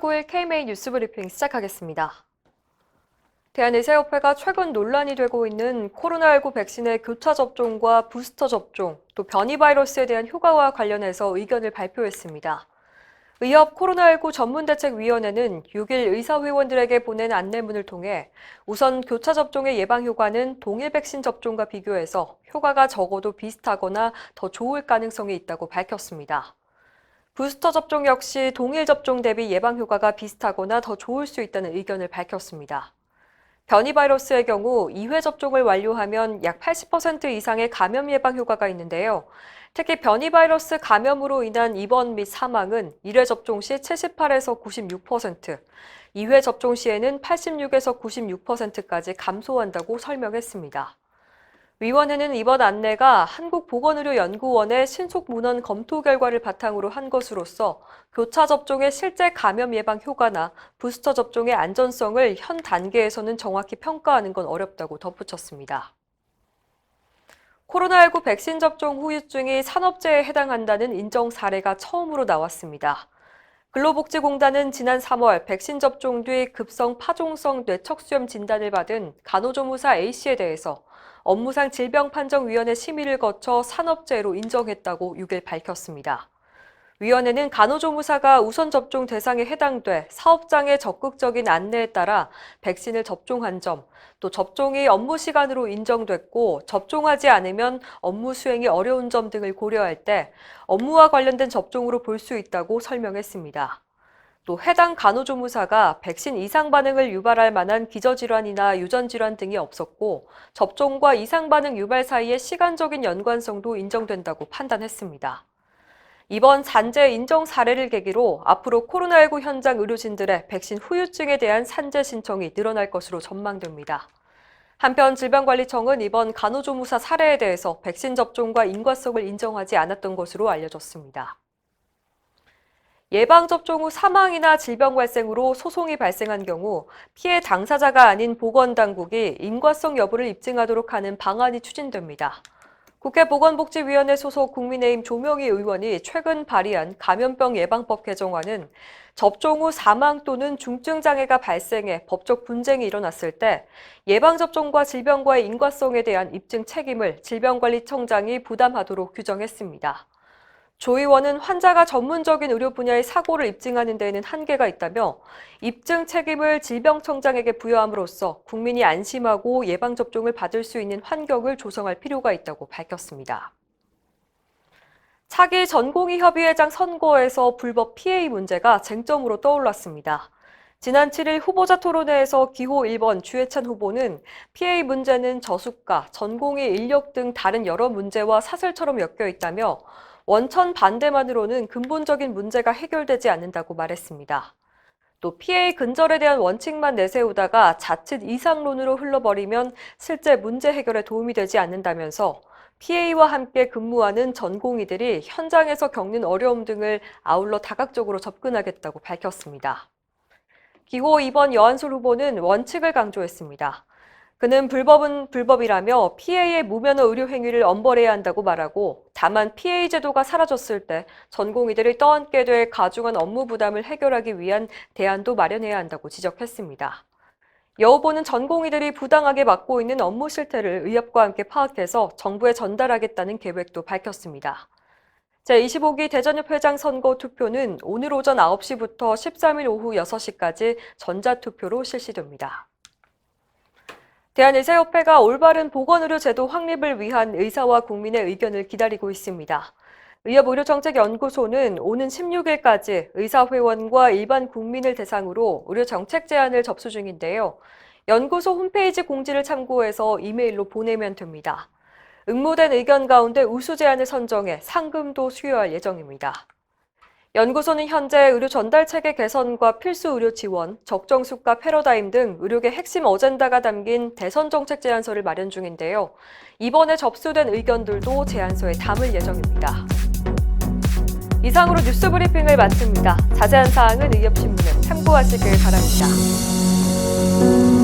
10월 9일 KMA 뉴스브리핑 시작하겠습니다. 대한의사협회가 최근 논란이 되고 있는 코로나19 백신의 교차 접종과 부스터 접종, 또 변이 바이러스에 대한 효과와 관련해서 의견을 발표했습니다. 의협 코로나19 전문대책위원회는 6일 의사회원들에게 보낸 안내문을 통해 우선 교차 접종의 예방 효과는 동일 백신 접종과 비교해서 효과가 적어도 비슷하거나 더 좋을 가능성이 있다고 밝혔습니다. 부스터 접종 역시 동일 접종 대비 예방 효과가 비슷하거나 더 좋을 수 있다는 의견을 밝혔습니다. 변이 바이러스의 경우 2회 접종을 완료하면 약 80% 이상의 감염 예방 효과가 있는데요. 특히 변이 바이러스 감염으로 인한 입원 및 사망은 1회 접종 시 78에서 96%, 2회 접종 시에는 86에서 96%까지 감소한다고 설명했습니다. 위원회는 이번 안내가 한국보건의료연구원의 신속 문헌 검토 결과를 바탕으로 한 것으로서 교차 접종의 실제 감염 예방 효과나 부스터 접종의 안전성을 현 단계에서는 정확히 평가하는 건 어렵다고 덧붙였습니다. 코로나19 백신 접종 후유증이 산업재해에 해당한다는 인정 사례가 처음으로 나왔습니다. 근로복지공단은 지난 3월 백신 접종 뒤 급성 파종성 뇌척수염 진단을 받은 간호조무사 A씨에 대해서 업무상 질병판정위원회 심의를 거쳐 산업재해로 인정했다고 6일 밝혔습니다. 위원회는 간호조무사가 우선 접종 대상에 해당돼 사업장의 적극적인 안내에 따라 백신을 접종한 점, 또 접종이 업무 시간으로 인정됐고 접종하지 않으면 업무 수행이 어려운 점 등을 고려할 때 업무와 관련된 접종으로 볼 수 있다고 설명했습니다. 또 해당 간호조무사가 백신 이상 반응을 유발할 만한 기저질환이나 유전질환 등이 없었고 접종과 이상 반응 유발 사이의 시간적인 연관성도 인정된다고 판단했습니다. 이번 산재 인정 사례를 계기로 앞으로 코로나19 현장 의료진들의 백신 후유증에 대한 산재 신청이 늘어날 것으로 전망됩니다. 한편 질병관리청은 이번 간호조무사 사례에 대해서 백신 접종과 인과성을 인정하지 않았던 것으로 알려졌습니다. 예방접종 후 사망이나 질병 발생으로 소송이 발생한 경우 피해 당사자가 아닌 보건당국이 인과성 여부를 입증하도록 하는 방안이 추진됩니다. 국회 보건복지위원회 소속 국민의힘 조명희 의원이 최근 발의한 감염병 예방법 개정안은 접종 후 사망 또는 중증 장애가 발생해 법적 분쟁이 일어났을 때 예방접종과 질병과의 인과성에 대한 입증 책임을 질병관리청장이 부담하도록 규정했습니다. 조 의원은 환자가 전문적인 의료 분야의 사고를 입증하는 데에는 한계가 있다며 입증 책임을 질병청장에게 부여함으로써 국민이 안심하고 예방접종을 받을 수 있는 환경을 조성할 필요가 있다고 밝혔습니다. 차기 전공의협의회장 선거에서 불법 PA 문제가 쟁점으로 떠올랐습니다. 지난 7일 후보자 토론회에서 기호 1번 주해찬 후보는 PA 문제는 저수가, 전공의 인력 등 다른 여러 문제와 사슬처럼 엮여 있다며 원천 반대만으로는 근본적인 문제가 해결되지 않는다고 말했습니다. 또 PA 근절에 대한 원칙만 내세우다가 자칫 이상론으로 흘러버리면 실제 문제 해결에 도움이 되지 않는다면서 PA와 함께 근무하는 전공의들이 현장에서 겪는 어려움 등을 아울러 다각적으로 접근하겠다고 밝혔습니다. 기호 2번 여한솔 후보는 원칙을 강조했습니다. 그는 불법은 불법이라며 PA의 무면허 의료 행위를 엄벌해야 한다고 말하고 다만 PA 제도가 사라졌을 때 전공의들이 떠안게 될 가중한 업무 부담을 해결하기 위한 대안도 마련해야 한다고 지적했습니다. 여 후보는 전공의들이 부당하게 맡고 있는 업무 실태를 의협과 함께 파악해서 정부에 전달하겠다는 계획도 밝혔습니다. 제25기 대전협 회장 선거 투표는 오늘 오전 9시부터 13일 오후 6시까지 전자투표로 실시됩니다. 대한의사협회가 올바른 보건의료 제도 확립을 위한 의사와 국민의 의견을 기다리고 있습니다. 의협의료정책연구소는 오는 16일까지 의사회원과 일반 국민을 대상으로 의료정책 제안을 접수 중인데요. 연구소 홈페이지 공지를 참고해서 이메일로 보내면 됩니다. 응모된 의견 가운데 우수 제안을 선정해 상금도 수여할 예정입니다. 연구소는 현재 의료 전달 체계 개선과 필수 의료 지원, 적정 수가 패러다임 등 의료계 핵심 어젠다가 담긴 대선 정책 제안서를 마련 중인데요. 이번에 접수된 의견들도 제안서에 담을 예정입니다. 이상으로 뉴스 브리핑을 마칩니다. 자세한 사항은 의협신문에 참고하시길 바랍니다.